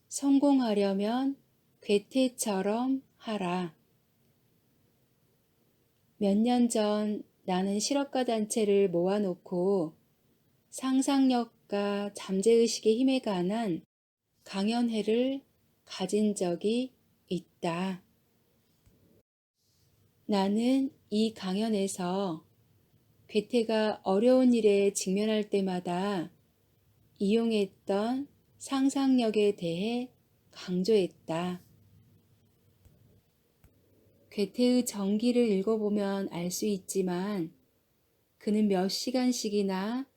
성공하려면 괴테처럼 하라. 몇 년 전 나는 실업가 단체를 모아놓고 상상력과 잠재의식의 힘에 관한 강연회를 가진 적이 있다. 나는 이 강연에서 괴테가 어려운 일에 직면할 때마다 이용했던 상상력에 대해 강조했다. 괴테의 전기를 읽어보면 알 수 있지만 그는 몇 시간씩이나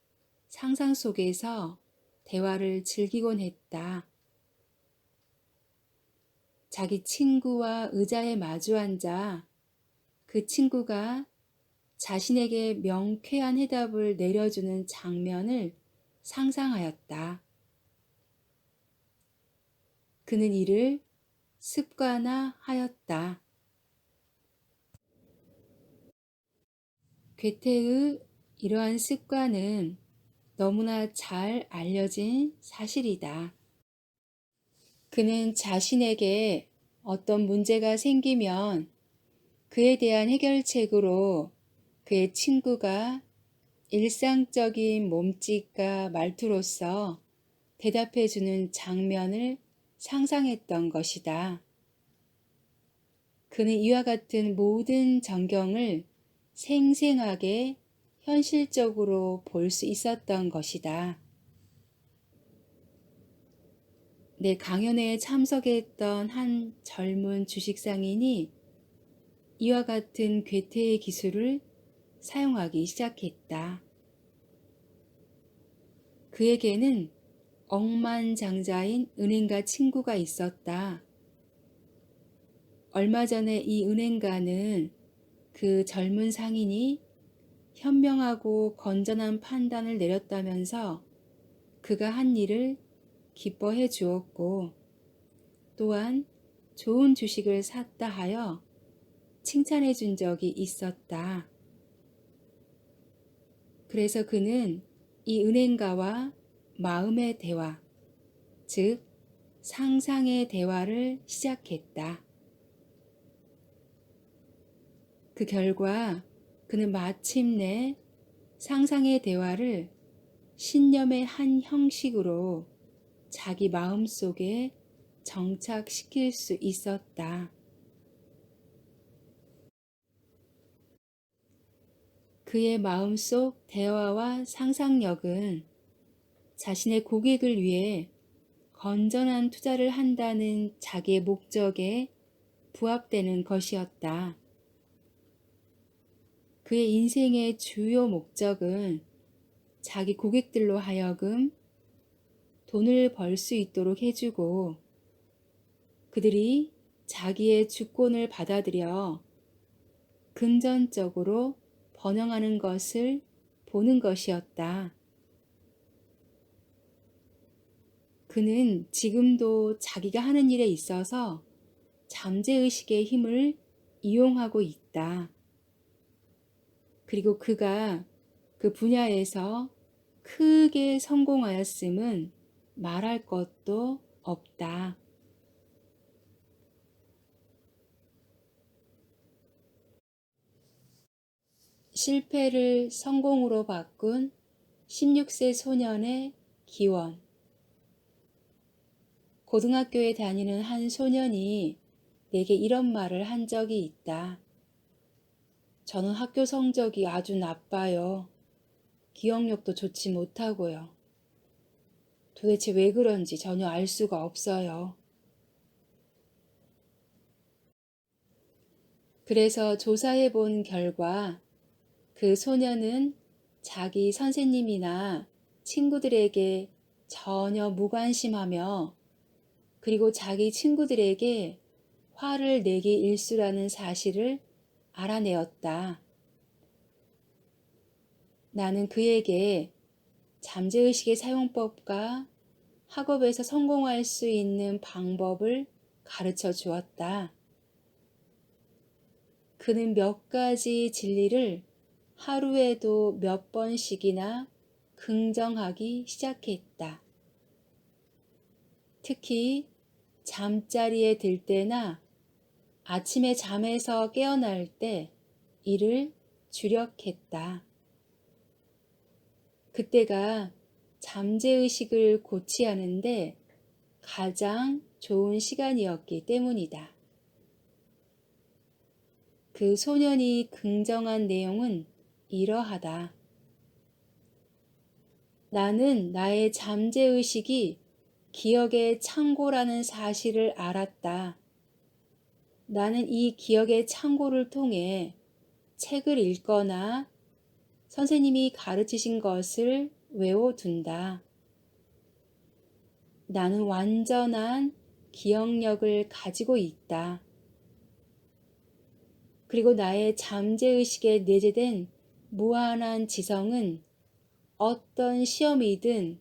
상상 속에서 대화를 즐기곤 했다. 자기 친구와 의자에 마주 앉아 그 친구가 자신에게 명쾌한 해답을 내려주는 장면을 상상하였다. 그는 이를 습관화하였다. 괴테의 이러한 습관은 너무나 잘 알려진 사실이다. 그는 자신에게 어떤 문제가 생기면 그에 대한 해결책으로 그의 친구가 일상적인 몸짓과 말투로서 대답해주는 장면을 상상했던 것이다. 그는 이와 같은 모든 전경을 생생하게 현실적으로 볼 수 있었던 것이다. 내 강연회에 참석했던 한 젊은 주식상인이 이와 같은 괴테의 기술을 사용하기 시작했다. 그에게는 억만장자인 은행가 친구가 있었다. 얼마 전에 이 은행가는 그 젊은 상인이 현명하고 건전한 판단을 내렸다면서 그가 한 일을 기뻐해 주었고 또한 좋은 주식을 샀다 하여 칭찬해 준 적이 있었다. 그래서 그는 이 은행가와 마음의 대화, 즉 상상의 대화를 시작했다. 그 결과 그는 마침내 상상의 대화를 신념의 한 형식으로 자기 마음속에 정착시킬 수 있었다. 그의 마음속 대화와 상상력은 자신의 고객을 위해 건전한 투자를 한다는 자기의 목적에 부합되는 것이었다. 그의 인생의 주요 목적은 자기 고객들로 하여금 돈을 벌 수 있도록 해주고 그들이 자기의 주권을 받아들여 금전적으로 번영하는 것을 보는 것이었다. 그는 지금도 자기가 하는 일에 있어서 잠재의식의 힘을 이용하고 있다. 그리고 그가 그 분야에서 크게 성공하였음은 말할 것도 없다. 실패를 성공으로 바꾼 16세 소년의 기원. 고등학교에 다니는 한 소년이 내게 이런 말을 한 적이 있다. 저는 학교 성적이 아주 나빠요. 기억력도 좋지 못하고요. 도대체 왜 그런지 전혀 알 수가 없어요. 그래서 조사해 본 결과 그 소년은 자기 선생님이나 친구들에게 전혀 무관심하며 그리고 자기 친구들에게 화를 내기 일수라는 사실을 알아내었다. 나는 그에게 잠재의식의 사용법과 학업에서 성공할 수 있는 방법을 가르쳐 주었다. 그는 몇 가지 진리를 하루에도 몇 번씩이나 긍정하기 시작했다. 특히 잠자리에 들 때나 아침에 잠에서 깨어날 때 이를 주력했다. 그때가 잠재의식을 고취하는데 가장 좋은 시간이었기 때문이다. 그 소년이 긍정한 내용은 이러하다. 나는 나의 잠재의식이 기억의 창고라는 사실을 알았다. 나는 이 기억의 창고를 통해 책을 읽거나 선생님이 가르치신 것을 외워둔다. 나는 완전한 기억력을 가지고 있다. 그리고 나의 잠재의식에 내재된 무한한 지성은 어떤 시험이든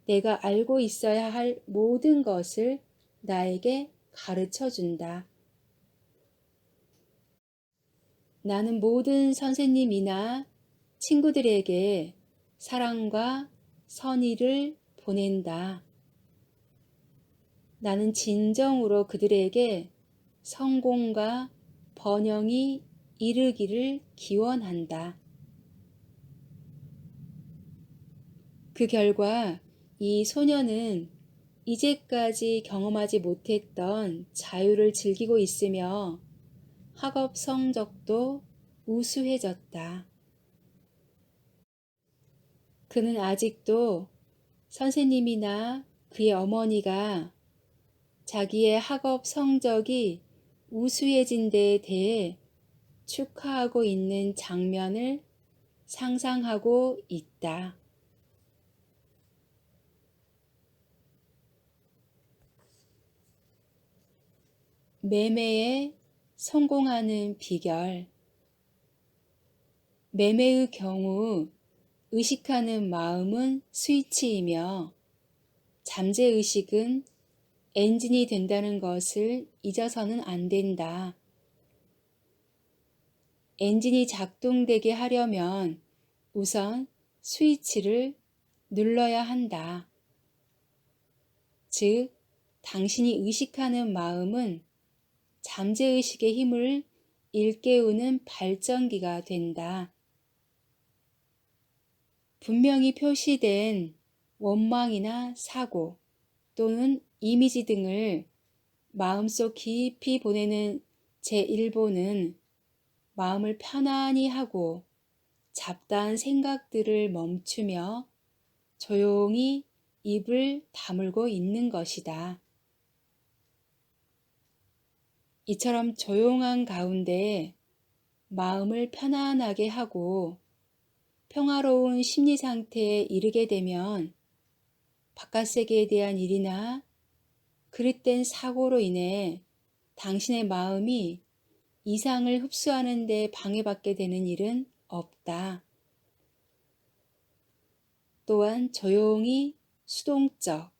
내가 알고 있어야 할 모든 것을 나에게 가르쳐 준다. 나는 모든 선생님이나 친구들에게 사랑과 선의를 보낸다. 나는 진정으로 그들에게 성공과 번영이 이르기를 기원한다. 그 결과 이 소녀는 이제까지 경험하지 못했던 자유를 즐기고 있으며 학업 성적도 우수해졌다. 그는 아직도 선생님이나 그의 어머니가 자기의 학업 성적이 우수해진 데에 대해 축하하고 있는 장면을 상상하고 있다. 매매에 성공하는 비결. 매매의 경우 의식하는 마음은 스위치이며 잠재의식은 엔진이 된다는 것을 잊어서는 안 된다. 엔진이 작동되게 하려면 우선 스위치를 눌러야 한다. 즉, 당신이 의식하는 마음은 잠재의식의 힘을 일깨우는 발전기가 된다. 분명히 표시된 원망이나 사고 또는 이미지 등을 마음속 깊이 보내는 제1보는 마음을 편안히 하고 잡다한 생각들을 멈추며 조용히 입을 다물고 있는 것이다. 이처럼 조용한 가운데 마음을 편안하게 하고 평화로운 심리 상태에 이르게 되면 바깥 세계에 대한 일이나 그릇된 사고로 인해 당신의 마음이 이상을 흡수하는 데 방해받게 되는 일은 없다. 또한 조용히 수동적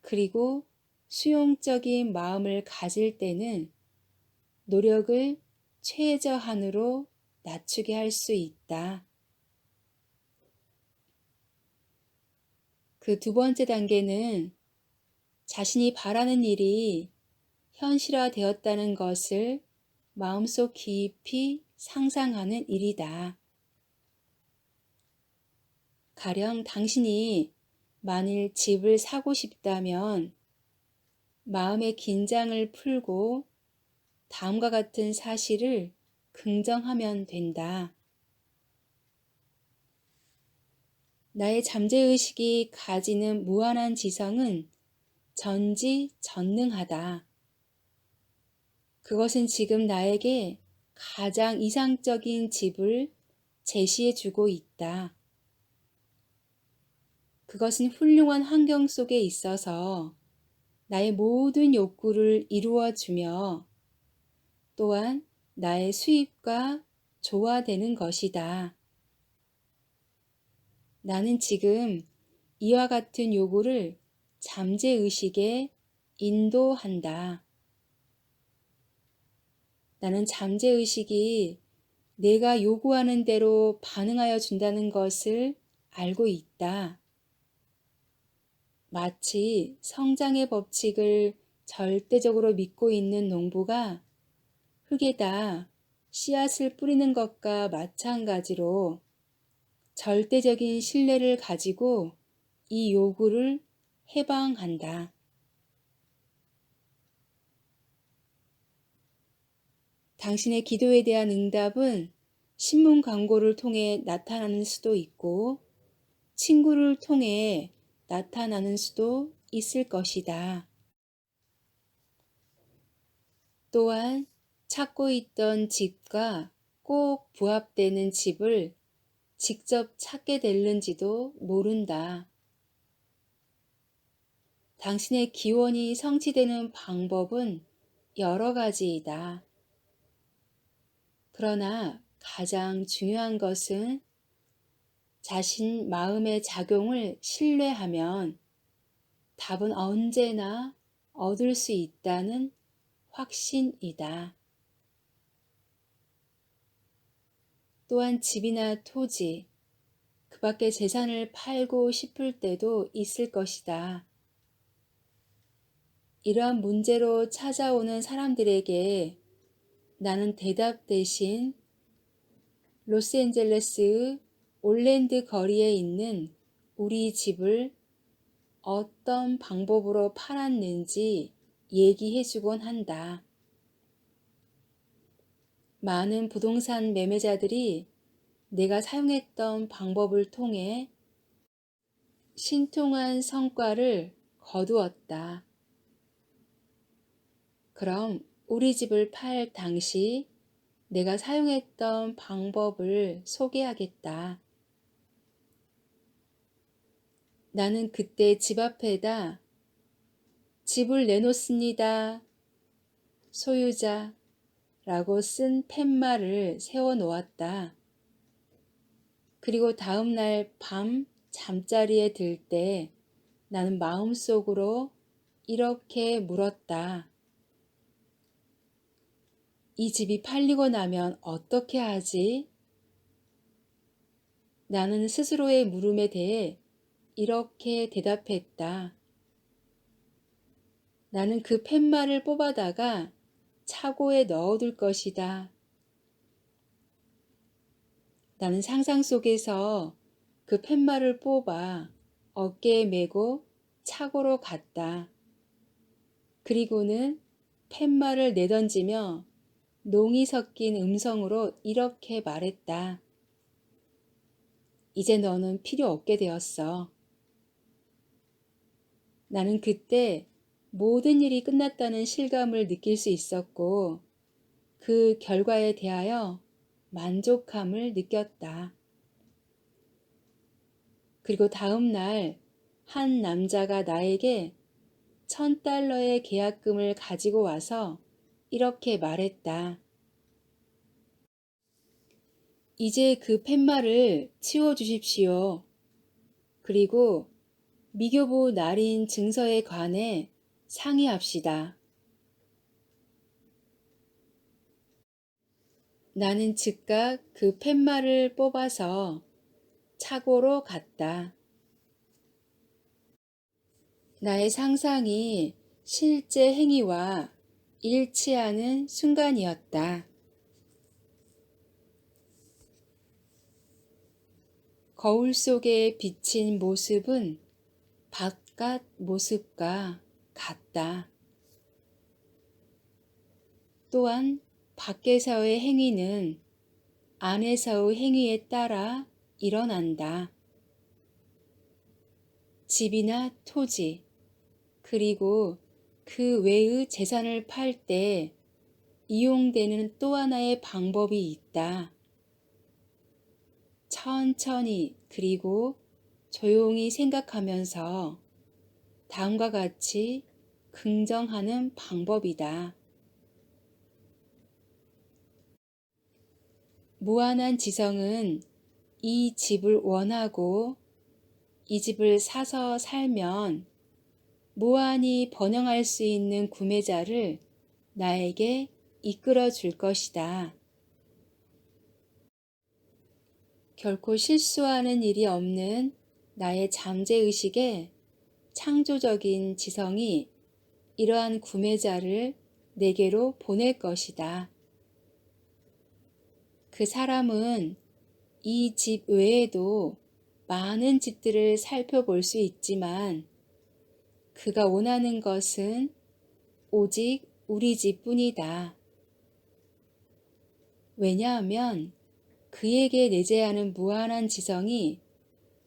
그리고 수용적인 마음을 가질 때는 노력을 최저한으로 낮추게 할 수 있다. 그 두 번째 단계는 자신이 바라는 일이 현실화되었다는 것을 마음속 깊이 상상하는 일이다. 가령 당신이 만일 집을 사고 싶다면 마음의 긴장을 풀고 다음과 같은 사실을 긍정하면 된다. 나의 잠재의식이 가지는 무한한 지성은 전지전능하다. 그것은 지금 나에게 가장 이상적인 집을 제시해 주고 있다. 그것은 훌륭한 환경 속에 있어서 나의 모든 욕구를 이루어 주며 또한 나의 수입과 조화되는 것이다. 나는 지금 이와 같은 요구를 잠재의식에 인도한다. 나는 잠재의식이 내가 요구하는 대로 반응하여 준다는 것을 알고 있다. 마치 성장의 법칙을 절대적으로 믿고 있는 농부가 흙에다 씨앗을 뿌리는 것과 마찬가지로 절대적인 신뢰를 가지고 이 요구를 해방한다. 당신의 기도에 대한 응답은 신문 광고를 통해 나타나는 수도 있고 친구를 통해 나타나는 수도 있을 것이다. 또한 찾고 있던 집과 꼭 부합되는 집을 직접 찾게 될는지도 모른다. 당신의 기원이 성취되는 방법은 여러 가지이다. 그러나 가장 중요한 것은 자신 마음의 작용을 신뢰하면 답은 언제나 얻을 수 있다는 확신이다. 또한 집이나 토지, 그 밖의 재산을 팔고 싶을 때도 있을 것이다. 이러한 문제로 찾아오는 사람들에게 나는 대답 대신 로스앤젤레스 올랜드 거리에 있는 우리 집을 어떤 방법으로 팔았는지 얘기해주곤 한다. 많은 부동산 매매자들이 내가 사용했던 방법을 통해 신통한 성과를 거두었다. 그럼 우리 집을 팔 당시 내가 사용했던 방법을 소개하겠다. 나는 그때 집 앞에다 집을 내놓습니다. 소유자 라고 쓴 팻말을 세워 놓았다. 그리고 다음날 밤 잠자리에 들 때 나는 마음속으로 이렇게 물었다. 이 집이 팔리고 나면 어떻게 하지? 나는 스스로의 물음에 대해 이렇게 대답했다. 나는 그 팻말을 뽑아다가 차고에 넣어둘 것이다. 나는 상상 속에서 그 팻말을 뽑아 어깨에 메고 차고로 갔다. 그리고는 팻말을 내던지며 농이 섞인 음성으로 이렇게 말했다. 이제 너는 필요 없게 되었어. 나는 그때 모든 일이 끝났다는 실감을 느낄 수 있었고 그 결과에 대하여 만족함을 느꼈다. 그리고 다음 날 한 남자가 나에게 $1,000의 계약금을 가지고 와서 이렇게 말했다. 이제 그 팻말을 치워주십시오. 그리고 미교부 날인 증서에 관해 상의합시다. 나는 즉각 그 팻말을 뽑아서 차고로 갔다. 나의 상상이 실제 행위와 일치하는 순간이었다. 거울 속에 비친 모습은 바깥 모습과 같다. 또한 밖에서의 행위는 안에서의 행위에 따라 일어난다. 집이나 토지, 그리고 그 외의 재산을 팔 때 이용되는 또 하나의 방법이 있다. 천천히 그리고 조용히 생각하면서 다음과 같이 긍정하는 방법이다. 무한한 지성은 이 집을 원하고 이 집을 사서 살면 무한히 번영할 수 있는 구매자를 나에게 이끌어 줄 것이다. 결코 실수하는 일이 없는 나의 잠재의식에 창조적인 지성이 이러한 구매자를 내게로 보낼 것이다. 그 사람은 이 집 외에도 많은 집들을 살펴볼 수 있지만 그가 원하는 것은 오직 우리 집뿐이다. 왜냐하면 그에게 내재하는 무한한 지성이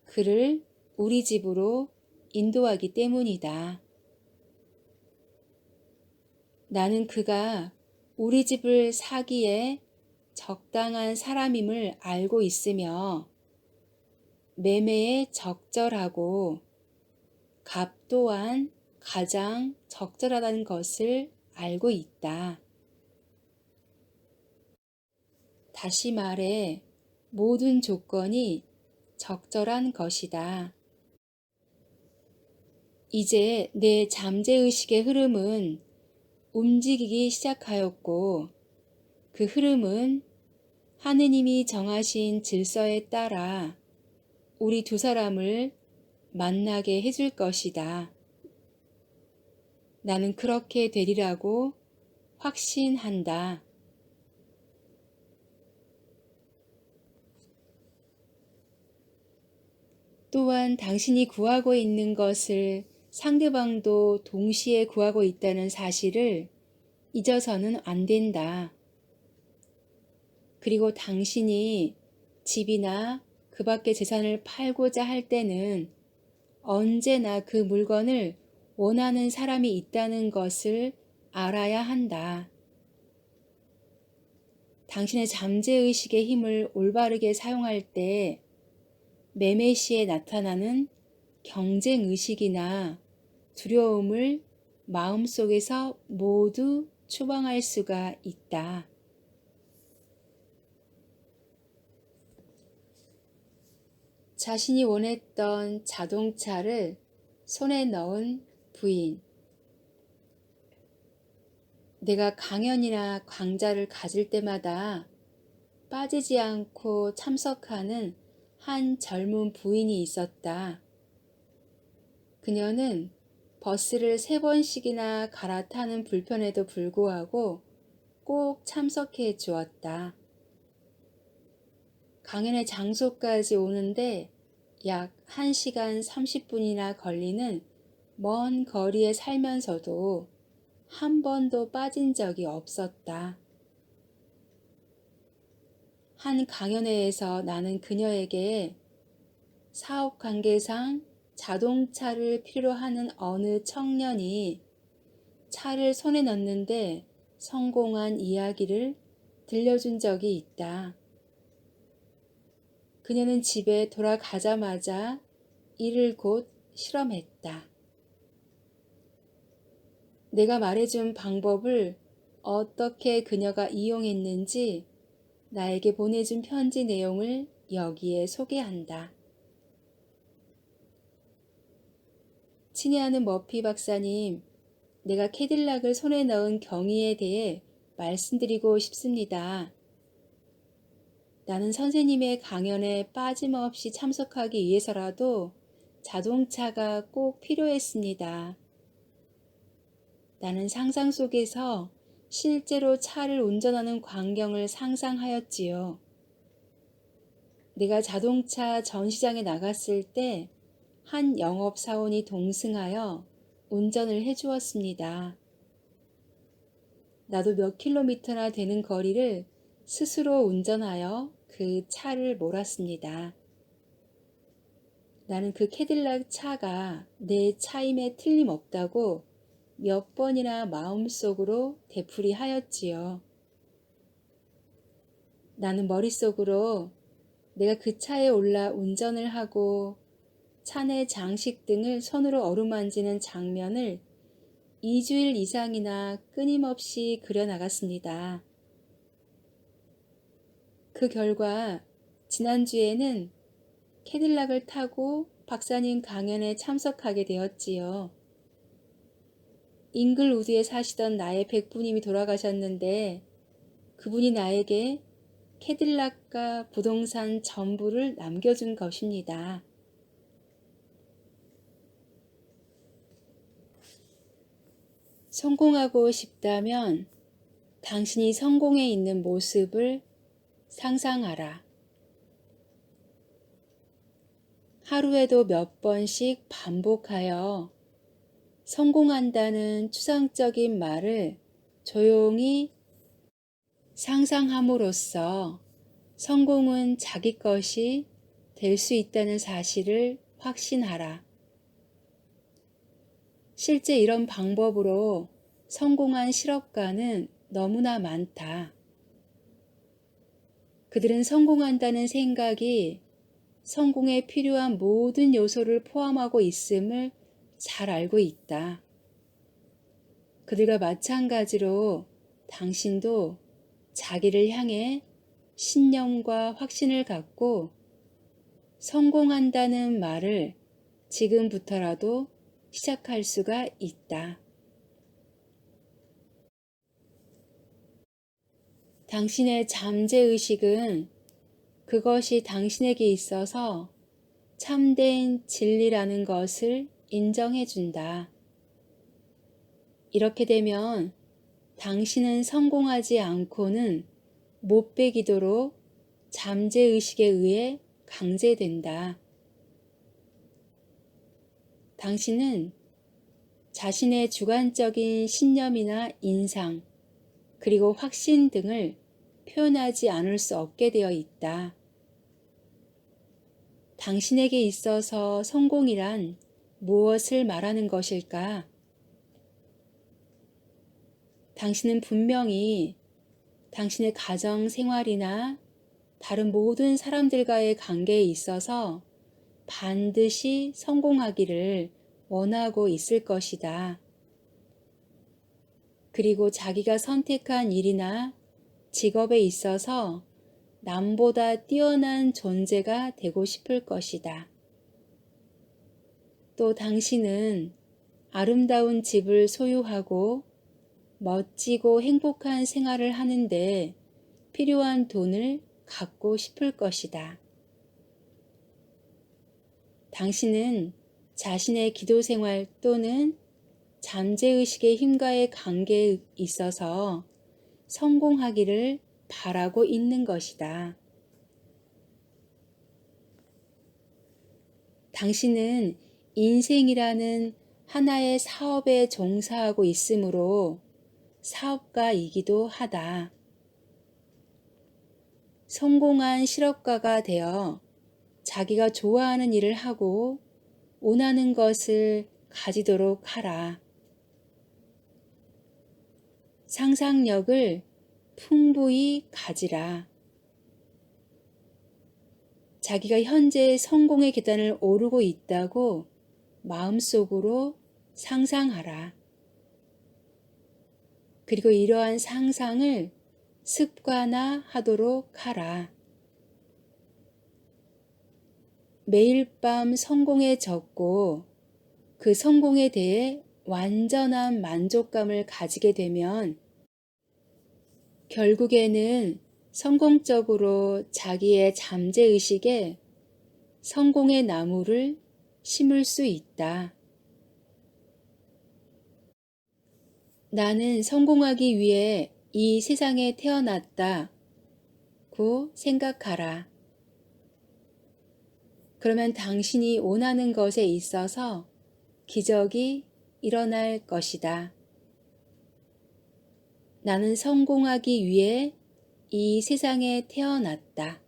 그를 우리 집으로 인도하기 때문이다. 나는 그가 우리 집을 사기에 적당한 사람임을 알고 있으며 매매에 적절하고 값 또한 가장 적절하다는 것을 알고 있다. 다시 말해 모든 조건이 적절한 것이다. 이제 내 잠재의식의 흐름은 움직이기 시작하였고 그 흐름은 하느님이 정하신 질서에 따라 우리 두 사람을 만나게 해줄 것이다. 나는 그렇게 되리라고 확신한다. 또한 당신이 구하고 있는 것을 상대방도 동시에 구하고 있다는 사실을 잊어서는 안 된다. 그리고 당신이 집이나 그 밖의 재산을 팔고자 할 때는 언제나 그 물건을 원하는 사람이 있다는 것을 알아야 한다. 당신의 잠재의식의 힘을 올바르게 사용할 때 매매 시에 나타나는 경쟁의식이나 두려움을 마음속에서 모두 추방할 수가 있다. 자신이 원했던 자동차를 손에 넣은 부인. 내가 강연이나 강좌를 가질 때마다 빠지지 않고 참석하는 한 젊은 부인이 있었다. 그녀는 버스를 3번씩이나 갈아타는 불편에도 불구하고 꼭 참석해 주었다. 강연의 장소까지 오는데 약 1시간 30분이나 걸리는 먼 거리에 살면서도 한 번도 빠진 적이 없었다. 한 강연회에서 나는 그녀에게 사업 관계상 자동차를 필요로 하는 어느 청년이 차를 손에 넣는데 성공한 이야기를 들려준 적이 있다. 그녀는 집에 돌아가자마자 이를 곧 실험했다. 내가 말해준 방법을 어떻게 그녀가 이용했는지 나에게 보내준 편지 내용을 여기에 소개한다. 친애하는 머피 박사님, 내가 캐딜락을 손에 넣은 경위에 대해 말씀드리고 싶습니다. 나는 선생님의 강연에 빠짐없이 참석하기 위해서라도 자동차가 꼭 필요했습니다. 나는 상상 속에서 실제로 차를 운전하는 광경을 상상하였지요. 내가 자동차 전시장에 나갔을 때 한 영업사원이 동승하여 운전을 해주었습니다. 나도 몇 킬로미터나 되는 거리를 스스로 운전하여 그 차를 몰았습니다. 나는 그 캐딜락 차가 내 차임에 틀림없다고 몇 번이나 마음속으로 되풀이하였지요. 나는 머릿속으로 내가 그 차에 올라 운전을 하고 차 내 장식 등을 손으로 어루만지는 장면을 2주일 이상이나 끊임없이 그려나갔습니다. 그 결과 지난주에는 캐딜락을 타고 박사님 강연에 참석하게 되었지요. 잉글우드에 사시던 나의 백부님이 돌아가셨는데 그분이 나에게 캐딜락과 부동산 전부를 남겨준 것입니다. 성공하고 싶다면 당신이 성공해 있는 모습을 상상하라. 하루에도 몇 번씩 반복하여 성공한다는 추상적인 말을 조용히 상상함으로써 성공은 자기 것이 될 수 있다는 사실을 확신하라. 실제 이런 방법으로 성공한 실업가는 너무나 많다. 그들은 성공한다는 생각이 성공에 필요한 모든 요소를 포함하고 있음을 잘 알고 있다. 그들과 마찬가지로 당신도 자기를 향해 신념과 확신을 갖고 성공한다는 말을 지금부터라도 시작할 수가 있다. 당신의 잠재의식은 그것이 당신에게 있어서 참된 진리라는 것을 인정해준다. 이렇게 되면 당신은 성공하지 않고는 못 베기도록 잠재의식에 의해 강제된다. 당신은 자신의 주관적인 신념이나 인상, 그리고 확신 등을 표현하지 않을 수 없게 되어 있다. 당신에게 있어서 성공이란 무엇을 말하는 것일까? 당신은 분명히 당신의 가정 생활이나 다른 모든 사람들과의 관계에 있어서 반드시 성공하기를 원하고 있을 것이다. 그리고 자기가 선택한 일이나 직업에 있어서 남보다 뛰어난 존재가 되고 싶을 것이다. 또 당신은 아름다운 집을 소유하고 멋지고 행복한 생활을 하는데 필요한 돈을 갖고 싶을 것이다. 당신은 자신의 기도 생활 또는 잠재의식의 힘과의 관계에 있어서 성공하기를 바라고 있는 것이다. 당신은 인생이라는 하나의 사업에 종사하고 있으므로 사업가이기도 하다. 성공한 실업가가 되어 자기가 좋아하는 일을 하고 원하는 것을 가지도록 하라. 상상력을 풍부히 가지라. 자기가 현재 성공의 계단을 오르고 있다고 마음속으로 상상하라. 그리고 이러한 상상을 습관화하도록 하라. 매일 밤 성공에 적고 그 성공에 대해 완전한 만족감을 가지게 되면 결국에는 성공적으로 자기의 잠재의식에 성공의 나무를 심을 수 있다. 나는 성공하기 위해 이 세상에 태어났다고 생각하라. 그러면 당신이 원하는 것에 있어서 기적이 일어날 것이다. 나는 성공하기 위해 이 세상에 태어났다.